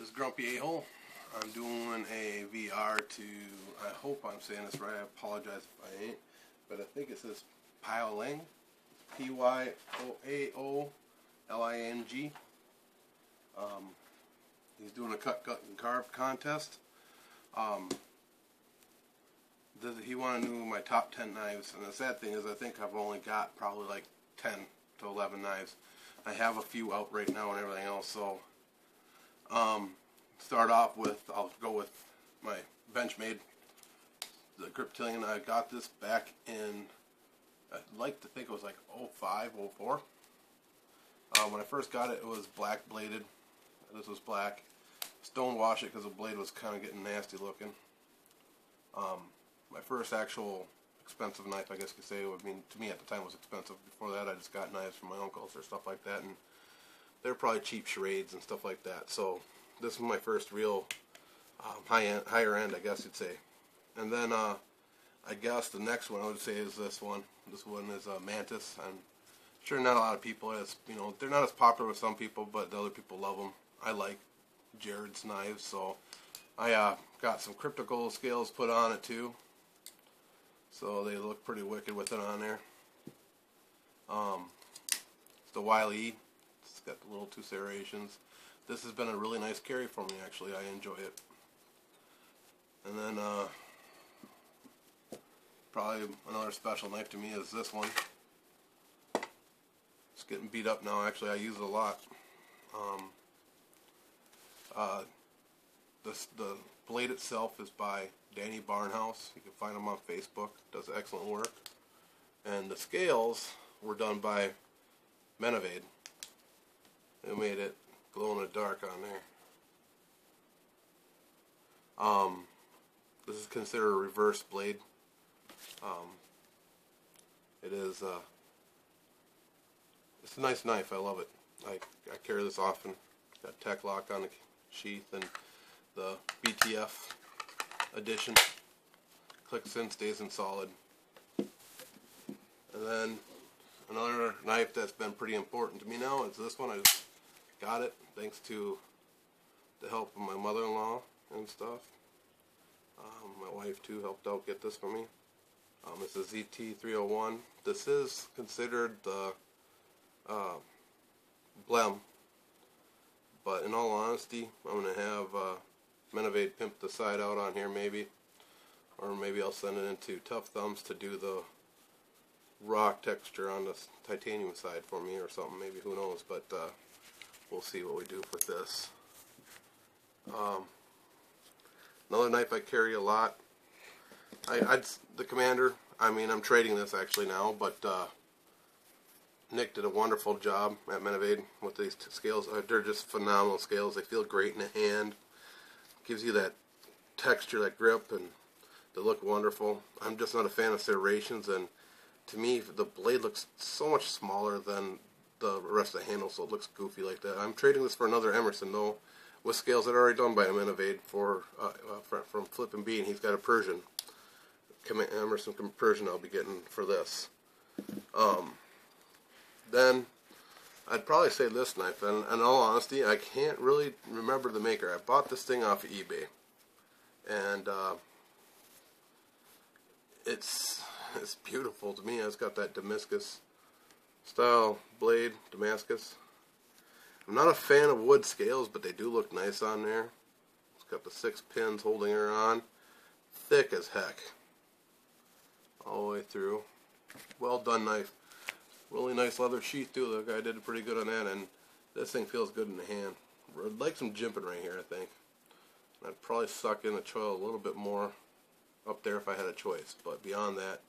is Grumpy A-Hole. I'm doing a VR to, I hope I'm saying this right, I apologize if I ain't, but I think it says pyaoliang, P-Y-O-A-O-L-I-N-G. He's doing a cut, and carve contest. He wanted to know my top 10 knives, and the sad thing is I think I've only got probably like 10 to 11 knives. I have a few out right now and everything else, so start off with, I'll go with my Benchmade, the pyaoliang. I got this back in, I'd like to think it was like 05, 04. When I first got it, it was black bladed. This was black. Stone wash it because the blade was kind of getting nasty looking. My first actual expensive knife, I guess you could say, I mean, to me at the time it was expensive. Before that I just got knives from my uncles or stuff like that, and they're probably cheap charades and stuff like that. So this was my first real higher end, I guess you'd say. And then I guess the next one I would say is this one. This one is Mantis. I'm sure not a lot of people, they're not as popular with some people, but the other people love them. I like Jared's knives, so I got some cryptical scales put on it too. So they look pretty wicked with it on there. It's the Wile-E. It's got the little two serrations. This has been a really nice carry for me, actually. I enjoy it. And then probably another special knife to me is this one. It's getting beat up now. Actually, I use it a lot. The blade itself is by Danny Barnhouse. You can find him on Facebook. Does excellent work. And the scales were done by Menavade. They made it glow in the dark on there. This is considered a reverse blade. It is. It's a nice knife. I love it. I carry this often. Got tech lock on the sheath and the BTF edition. Clicks in, stays in solid. And then another knife that's been pretty important to me now is this one. I just got it thanks to the help of my mother-in-law and stuff. My wife too helped out get this for me. It's a ZT301. This is considered the Blem, but in all honesty, I'm going to have Menavade pimp the side out on here maybe, or maybe I'll send it into Tough Thumbs to do the rock texture on the titanium side for me or something, maybe, who knows, but we'll see what we do with this. Another knife I carry a lot, the Commander. I mean, I'm trading this actually now, but Nick did a wonderful job at Menavade with these scales. They're just phenomenal scales. They feel great in the hand. Gives you that texture, that grip, and they look wonderful. I'm just not a fan of serrations, and to me, the blade looks so much smaller than the rest of the handle, so it looks goofy like that. I'm trading this for another Emerson, though, with scales that are already done by Menavade from Flip and Bean. He's got a Persian. Emerson Persian I'll be getting for this. Then I'd probably say this knife, and in all honesty, I can't really remember the maker. I bought this thing off of eBay, and it's beautiful to me. It's got that Damascus style blade, Damascus. I'm not a fan of wood scales, but they do look nice on there. It's got the 6 pins holding her on. Thick as heck. All the way through. Well done knife. Really nice leather sheath too. The guy did pretty good on that, and this thing feels good in the hand. I'd like some jimping right here, I think. I'd probably suck in the choil a little bit more up there if I had a choice, but beyond that,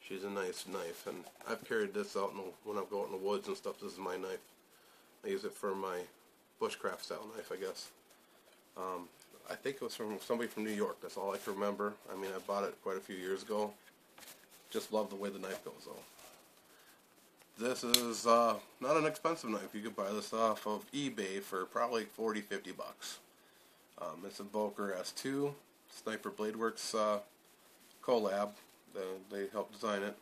she's a nice knife. And I've carried this out when I go out in the woods and stuff. This is my knife. I use it for my bushcraft style knife, I guess. I think it was from somebody from New York. That's all I can remember. I mean, I bought it quite a few years ago. Just love the way the knife goes, though. This is not an expensive knife. You could buy this off of eBay for probably 40-50 bucks. It's a Boker S2 Sniper Blade Works collab. They helped design it.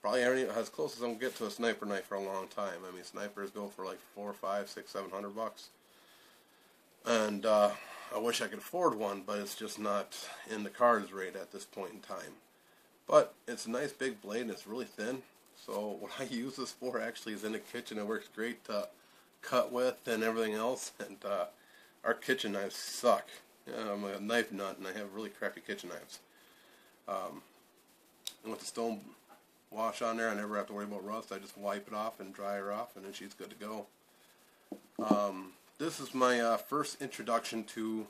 Probably as close as I'm going to get to a sniper knife for a long time. I mean, snipers go for like $400, $500, $600, $700 bucks. And I wish I could afford one, but it's just not in the cards right at this point in time. But it's a nice big blade and it's really thin. So what I use this for actually is in the kitchen. It works great to cut with and everything else. And our kitchen knives suck. I'm a knife nut and I have really crappy kitchen knives. And with the stone wash on there, I never have to worry about rust. I just wipe it off and dry her off and then she's good to go. This is my first introduction to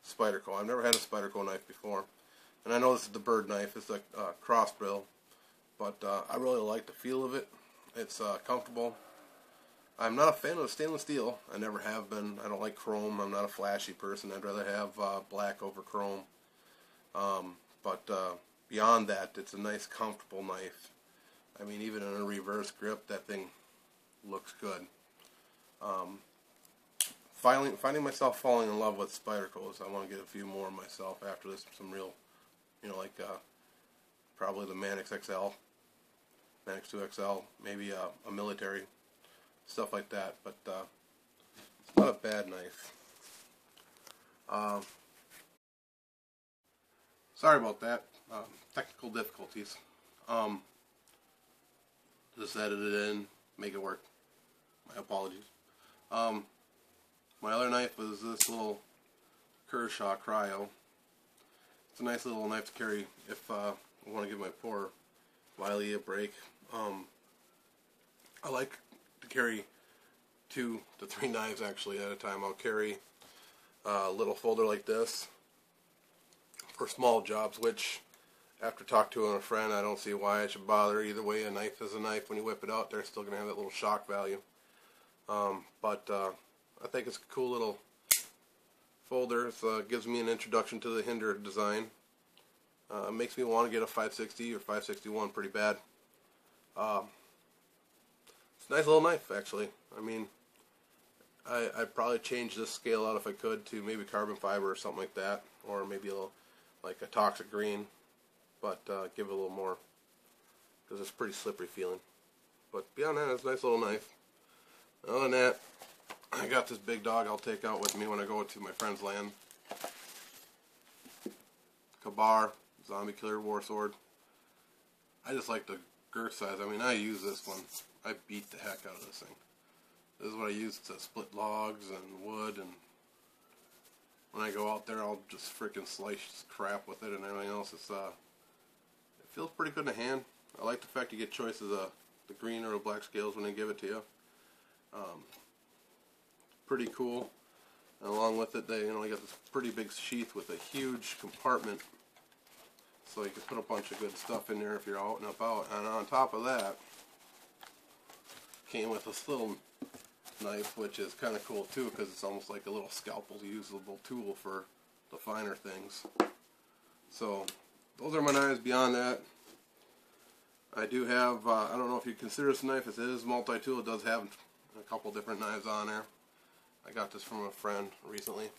Spyderco. I've never had a Spyderco knife before. And I know this is the bird knife. It's a cross bill. But I really like the feel of it. It's comfortable. I'm not a fan of stainless steel. I never have been. I don't like chrome. I'm not a flashy person. I'd rather have black over chrome. But beyond that, it's a nice, comfortable knife. I mean, even in a reverse grip, that thing looks good. Finding myself falling in love with Spydercos. I want to get a few more myself after this. Some real, like probably the Manix XL, Manix 2XL, maybe a military, stuff like that. But it's not a bad knife. Sorry about that. Technical difficulties. Just edit it in, make it work. My apologies. My other knife was this little Kershaw Cryo. It's a nice little knife to carry if I want to give my poor Wiley a break. I like to carry 2 to 3 knives actually at a time. I'll carry a little folder like this for small jobs, which after talking to a friend, I don't see why I should bother. Either way, a knife is a knife. When you whip it out, they're still going to have that little shock value. But I think it's a cool little folder. It gives me an introduction to the Hinder design. It makes me want to get a 560 or 561 pretty bad. It's a nice little knife, actually. I mean, I'd probably change this scale out if I could to maybe carbon fiber or something like that, or maybe a little, like a toxic green, but give it a little more, because it's pretty slippery feeling. But beyond that, it's a nice little knife. Other than that, I got this big dog I'll take out with me when I go to my friend's land. Kabar, Zombie Killer War Sword. I just like the girth size. I mean, I use this one. I beat the heck out of this thing. This is what I use to split logs and wood, and when I go out there, I'll just freaking slice crap with it and everything else. It feels pretty good in the hand. I like the fact you get choices of the green or the black scales when they give it to you. Pretty cool. And along with it, they got this pretty big sheath with a huge compartment, so you can put a bunch of good stuff in there if you're out and about. And on top of that, came with this little knife, which is kind of cool too, because it's almost like a little scalpel usable tool for the finer things. So those are my knives. Beyond that, I do have, I don't know if you consider this a knife, it is multi-tool. It does have a couple different knives on there. I got this from a friend recently.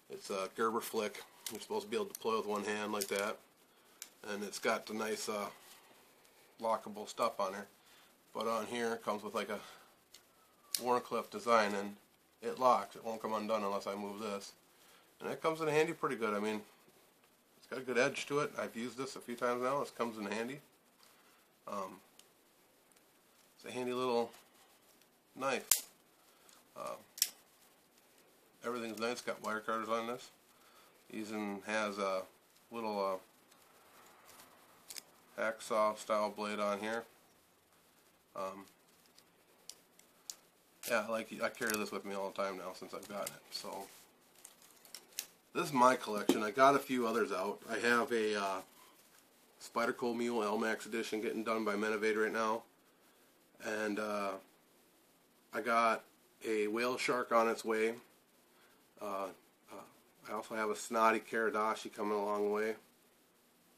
It's a Gerber Flick. You're supposed to be able to deploy with one hand like that. And it's got the nice lockable stuff on there. But on here it comes with like a Warncliffe design, and it locks. It won't come undone unless I move this. And it comes in handy pretty good. I mean, it's got a good edge to it. I've used this a few times now. This comes in handy. It's a handy little knife. Everything's nice. Got wire cutters on this. Even has a little hacksaw style blade on here. Yeah, I carry this with me all the time now since I've gotten it. So this is my collection. I got a few others out. I have a Spyderco Mule LMAX edition getting done by Menovator right now, and I got a whale shark on its way. I also have a snotty Karadashi coming along the way,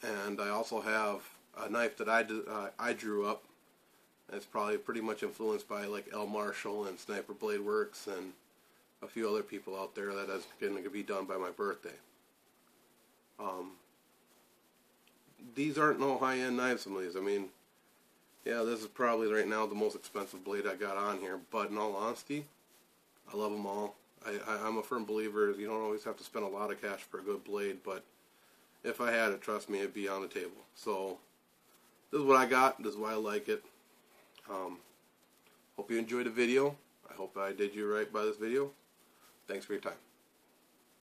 and I also have a knife that I drew up. It's probably pretty much influenced by like L. Marshall and Sniper Blade Works and a few other people out there that is going to be done by my birthday. These aren't no high-end knives, some of these. I mean, yeah, this is probably right now the most expensive blade I got on here, but in all honesty, I love them all. I'm a firm believer you don't always have to spend a lot of cash for a good blade, but if I had it, trust me, it'd be on the table. So this is what I got. This is why I like it. Hope you enjoyed the video. I hope I did you right by this video. Thanks for your time.